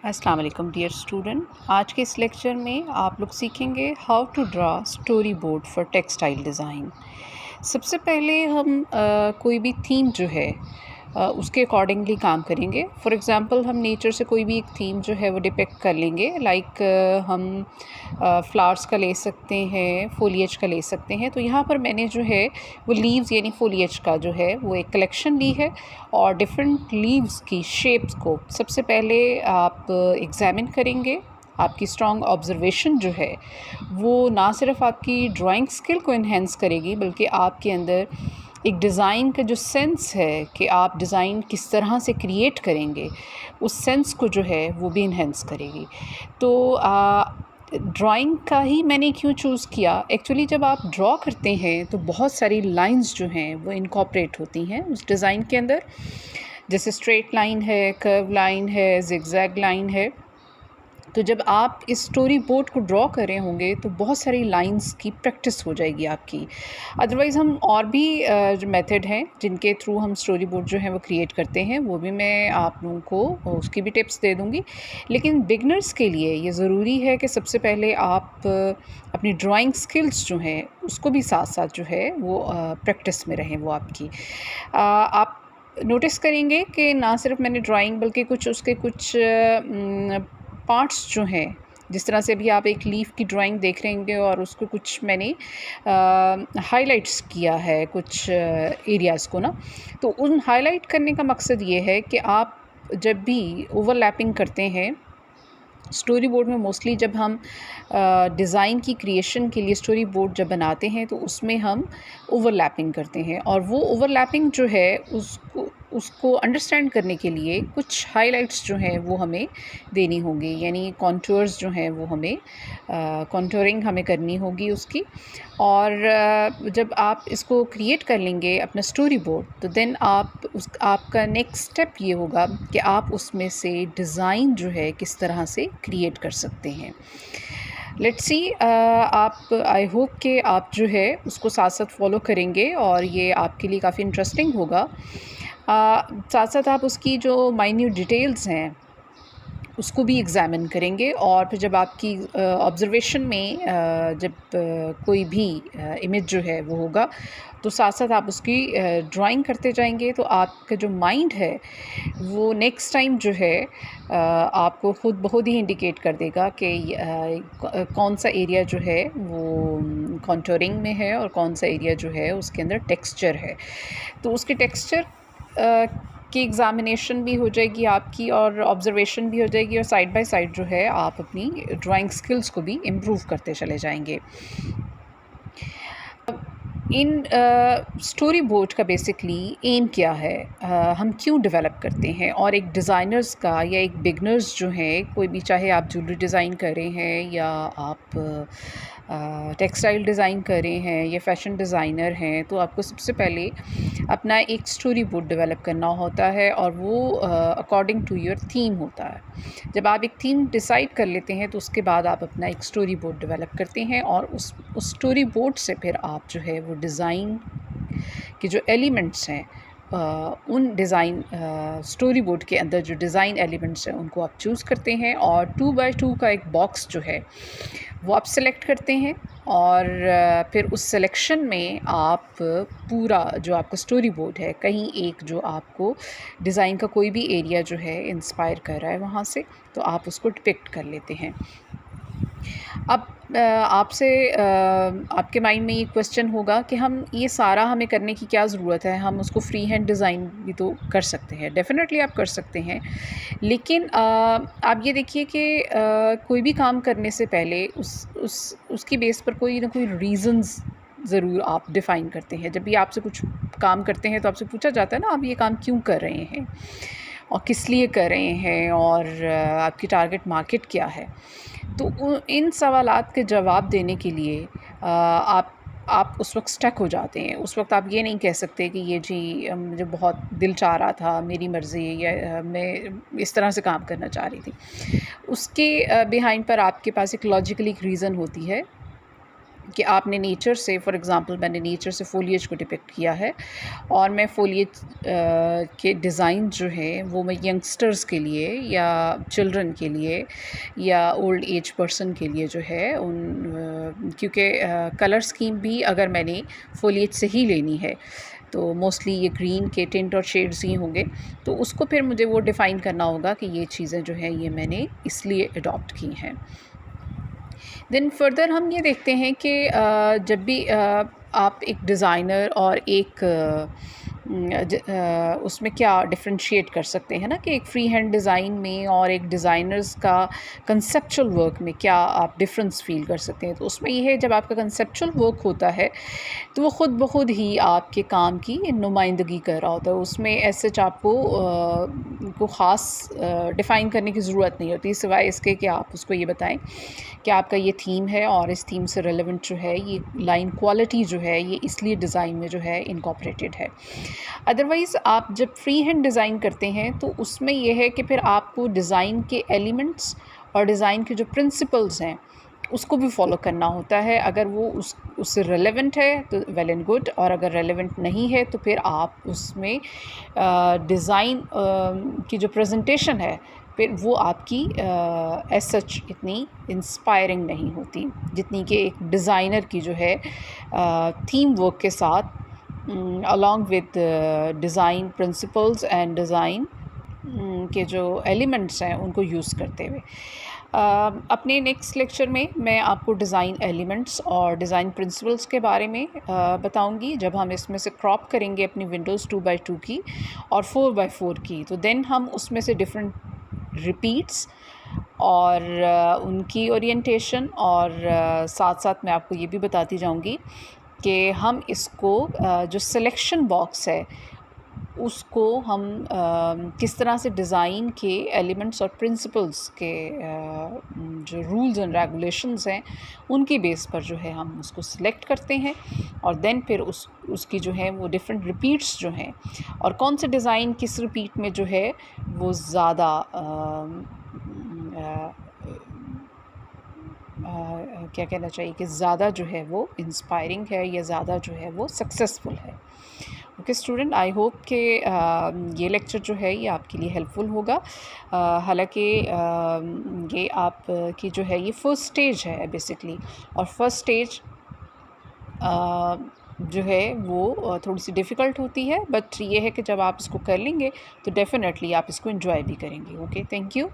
अस्सलाम वालेकुम dear student. आज के इस लेक्चर में आप लोग सीखेंगे how to draw storyboard for textile design. सबसे पहले हम कोई भी थीम जो है उसके अकॉर्डिंगली काम करेंगे। फॉर एग्ज़ाम्पल हम नेचर से कोई भी एक थीम जो है वो डिपिक्ट कर लेंगे। लाइक हम फ्लावर्स का ले सकते हैं, फोलिएज का ले सकते हैं। तो यहाँ पर मैंने जो है वो लीव्स यानी फोलिएज का जो है वो एक कलेक्शन ली है और डिफरेंट लीव्स की शेप्स को सबसे पहले आप एग्ज़ामिन करेंगे। आपकी स्ट्रॉन्ग ऑब्ज़र्वेशन जो है वो ना सिर्फ आपकी ड्राइंग स्किल को इन्हेंस करेगी बल्कि आपके अंदर एक डिज़ाइन का जो सेंस है कि आप डिज़ाइन किस तरह से क्रिएट करेंगे, उस सेंस को जो है वो भी इन्हेंस करेगी। तो ड्राइंग का ही मैंने क्यों चूज़ किया, एक्चुअली जब आप ड्रॉ करते हैं तो बहुत सारी लाइंस जो हैं वो इनकॉर्पोरेट होती हैं उस डिज़ाइन के अंदर। जैसे स्ट्रेट लाइन है, कर्व लाइन है, ज़िगज़ैग लाइन है। तो जब आप इस स्टोरी बोर्ड को ड्रॉ कर रहे होंगे तो बहुत सारी लाइंस की प्रैक्टिस हो जाएगी आपकी। अदरवाइज़ हम और भी जो मेथड हैं जिनके थ्रू हम स्टोरी बोर्ड जो है वो क्रिएट करते हैं, वो भी मैं आप लोगों को उसकी भी टिप्स दे दूँगी। लेकिन बिगनर्स के लिए ये ज़रूरी है कि सबसे पहले आप अपनी ड्राइंग स्किल्स जो हैं उसको भी साथ-साथ जो है वो प्रैक्टिस में रहें वो आपकी। आप नोटिस करेंगे कि ना सिर्फ मैंने ड्राइंग बल्कि कुछ उसके कुछ पार्ट्स जो हैं, जिस तरह से अभी आप एक लीफ की ड्राइंग देख रहे होंगे और उसको कुछ मैंने हाइलाइट्स किया है कुछ एरियाज़ को ना। तो उन हाइलाइट करने का मकसद ये है कि आप जब भी ओवरलैपिंग करते हैं स्टोरी बोर्ड में, मोस्टली जब हम डिज़ाइन की क्रिएशन के लिए स्टोरी बोर्ड जब बनाते हैं तो उसमें हम ओवरलैपिंग करते हैं और वो ओवरलैपिंग जो है उसको अंडरस्टैंड करने के लिए कुछ हाइलाइट्स जो हैं वो हमें देनी होंगी, यानी कॉन्टूर्स जो हैं वो हमें कॉन्टूरिंग हमें करनी होगी उसकी। और जब आप इसको क्रिएट कर लेंगे अपना स्टोरी बोर्ड तो देन आपका नेक्स्ट स्टेप ये होगा कि आप उसमें से डिज़ाइन जो है किस तरह से क्रिएट कर सकते हैं। लेट्स सी, आप आई होप कि आप जो है उसको साथ साथ फॉलो करेंगे और ये आपके लिए काफ़ी इंटरेस्टिंग होगा। साथ साथ आप उसकी जो माइन्यूट डिटेल्स हैं उसको भी एग्ज़ामिन करेंगे और फिर जब आपकी ऑब्ज़र्वेशन में जब कोई भी इमेज जो है वो होगा तो साथ साथ आप उसकी ड्राइंग करते जाएंगे तो आपका जो माइंड है वो नेक्स्ट टाइम जो है आपको खुद बहुत ही इंडिकेट कर देगा कि कौन सा एरिया जो है वो कॉन्टूरिंग में है और कौन सा एरिया जो है उसके अंदर टेक्सचर है। तो उसके टेक्सचर की एग्ज़ामिनेशन भी हो जाएगी आपकी और ऑब्ज़र्वेशन भी हो जाएगी और साइड बाय साइड जो है आप अपनी ड्राइंग स्किल्स को भी इम्प्रूव करते चले जाएंगे। इन स्टोरी बोर्ड का बेसिकली एम क्या है, हम क्यों डेवलप करते हैं, और एक डिज़ाइनर्स का या एक बिगनर्स जो हैं, कोई भी, चाहे आप ज्वेलरी डिज़ाइन कर रहे हैं या आप टेक्सटाइल डिज़ाइन कर रहे हैं या फ़ैशन डिज़ाइनर हैं, तो आपको सबसे पहले अपना एक स्टोरी बोर्ड डेवलप करना होता है और वो अकॉर्डिंग टू योर थीम होता है। जब आप एक थीम डिसाइड कर लेते हैं तो उसके बाद आप अपना एक स्टोरी बोर्ड डेवलप करते हैं और उस स्टोरी बोर्ड से फिर आप जो है वो डिज़ाइन के जो एलिमेंट्स हैं उन डिज़ाइन स्टोरी बोर्ड के अंदर जो डिज़ाइन एलिमेंट्स हैं उनको आप चूज़ करते हैं और 2 बाय 2 का एक बॉक्स जो है वो आप सेलेक्ट करते हैं और फिर उस सिलेक्शन में आप पूरा जो आपका स्टोरी बोर्ड है, कहीं एक जो आपको डिज़ाइन का कोई भी एरिया जो है इंस्पायर कर रहा है वहाँ से, तो आप उसको डिपिक्ट कर लेते हैं। अब आपसे आपके माइंड में ये क्वेश्चन होगा कि हम ये सारा हमें करने की क्या ज़रूरत है, हम उसको फ्री हैंड डिज़ाइन भी तो कर सकते हैं। डेफ़िनेटली आप कर सकते हैं, लेकिन आप ये देखिए कि कोई भी काम करने से पहले उसकी बेस पर कोई ना कोई रीज़न्स ज़रूर आप डिफ़ाइन करते हैं। जब भी आपसे कुछ काम करते हैं तो आपसे पूछा जाता है ना, आप ये काम क्यों कर रहे हैं और किस लिए कर रहे हैं और आपकी टारगेट मार्केट क्या है। तो इन सवालात के जवाब देने के लिए आप उस वक्त स्टक हो जाते हैं। उस वक्त आप ये नहीं कह सकते कि ये जी मुझे बहुत दिल चाह रहा था, मेरी मर्ज़ी, या मैं इस तरह से काम करना चाह रही थी। उसके बिहाइंड पर आपके पास एक लॉजिकली एक रीज़न होती है कि आपने नेचर से, फॉर एग्ज़ाम्पल मैंने नेचर से फोलिएज को डिपिक्ट किया है और मैं फोलिएज के डिज़ाइन जो हैं वो मैं यंगस्टर्स के लिए या चिल्ड्रन के लिए या ओल्ड एज पर्सन के लिए जो है क्योंकि कलर स्कीम भी अगर मैंने फोलिएज से ही लेनी है तो मोस्टली ये ग्रीन के टिंट और शेड्स ही होंगे, तो उसको फिर मुझे वो डिफ़ाइन करना होगा कि ये चीज़ें जो हैं ये मैंने इसलिए अडॉप्ट की हैं। देन फर्दर हम ये देखते हैं कि जब भी आप एक डिज़ाइनर और एक उसमें क्या डिफरेंशिएट कर सकते हैं ना कि एक फ्री हैंड डिज़ाइन में और एक डिज़ाइनर्स का कंसेप्चुअल वर्क में क्या आप डिफरेंस फील कर सकते हैं। तो उसमें ये है, जब आपका कंसेप्चुअल वर्क होता है तो वो ख़ुद ब खुद ही आपके काम की नुमाइंदगी कर रहा होता है। उसमें ऐसे आपको को ख़ास डिफ़ाइन करने की ज़रूरत नहीं होती, सिवाय इसके कि आप उसको ये बताएं कि आपका ये थीम है और इस थीम से रिलेवेंट जो है ये लाइन क्वालिटी जो है ये इसलिए डिज़ाइन में जो है इनकॉर्पोरेटेड है। अदरवाइज़ आप जब फ्री हैंड डिज़ाइन करते हैं तो उसमें यह है कि फिर आपको डिज़ाइन के एलिमेंट्स और डिज़ाइन के जो प्रिंसिपल्स हैं उसको भी फॉलो करना होता है। अगर वो उससे रेलेवेंट है तो वेल एंड गुड, और अगर रेलेवेंट नहीं है तो फिर आप उसमें डिज़ाइन की जो प्रेजेंटेशन है फिर वो आपकी एज सच इतनी इंस्पायरिंग नहीं होती जितनी कि एक डिज़ाइनर की जो है थीम वर्क के साथ along with design principles and design के जो एलिमेंट्स हैं उनको यूज़ करते हुए। अपने नेक्स्ट लेक्चर में मैं आपको डिज़ाइन एलिमेंट्स और डिज़ाइन प्रिंसिपल्स के बारे में बताऊंगी, जब हम इसमें से क्रॉप करेंगे अपनी विंडोज़ 2x2 की और 4x4 की, तो देन हम उसमें से डिफरेंट रिपीट्स और उनकी ओरिएंटेशन और साथ साथ मैं आपको ये भी बताती जाऊंगी कि हम इसको जो सिलेक्शन बॉक्स है उसको हम किस तरह से डिज़ाइन के एलिमेंट्स और प्रिंसिपल्स के जो रूल्स एंड रेगुलेशंस हैं उनकी बेस पर जो है हम उसको सिलेक्ट करते हैं और देन फिर उसकी जो है वो डिफरेंट रिपीट्स जो हैं और कौन से डिज़ाइन किस रिपीट में जो है वो ज़्यादा क्या कहना चाहिए कि ज़्यादा जो है वो इंस्पायरिंग है या ज़्यादा जो है वो सक्सेसफुल है। ओके स्टूडेंट, आई होप कि ये लेक्चर जो है ये आपके लिए हेल्पफुल होगा। हालांकि ये आप की जो है ये फर्स्ट स्टेज है बेसिकली, और फर्स्ट स्टेज जो है वो थोड़ी सी डिफ़िकल्ट होती है, बट ये है कि जब आप इसको कर लेंगे तो डेफ़िनेटली आप इसको एंजॉय भी करेंगे। Okay, thank you.